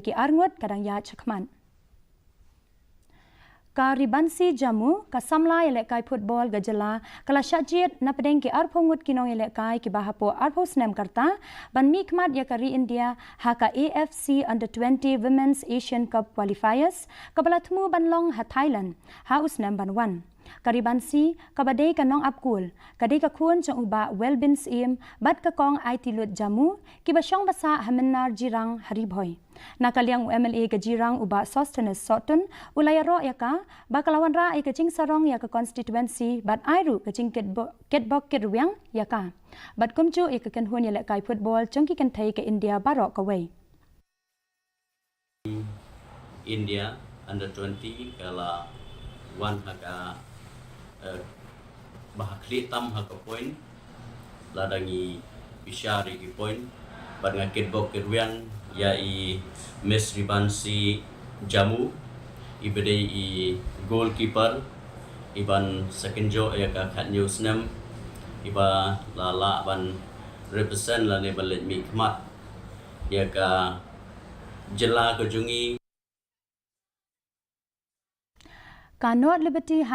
ki Ngut kadang ya Mihkhmat. Karibansi Jamu ka Nongïalehkai Phutbol gajala kala syajit Napdeng ki Ngut ki Nongïalehkai ki bahapo arpo snem karta ban Mihkhmat ya kari India haka AFC Under 20 Women's Asian Cup Qualifiers kabala temu ban long ha Thailand ha usnem ban wan. Karibansi kabadai ka nong apkul kadai ka kun jong uba Welbins im bat ka kong IT lut Jamu ki basyong basa hamenar Jirang haribhoy. Nakaliang UMLA ke Jirang uba Sostenes Sotun ulaya ro ya ka bakalawan ra ai ke jing sarong ya ke constituency bat airu ke jing ketbok ketruang ya ka bat kumju ya ke kenhun ya lekai football jong ki kan thai ke India barok ka wei. India Under 20 kala wan haka bahakli tam haka point ladangi bisyari ki point pada ketbok ketruang ya i Miss Ribansi Jamu ibadai i goalkeeper iban second jo ya ka khat news nam iba lala ban represent la ne balet Mihkhmat ya ka jela ko jungi Kanot Liberty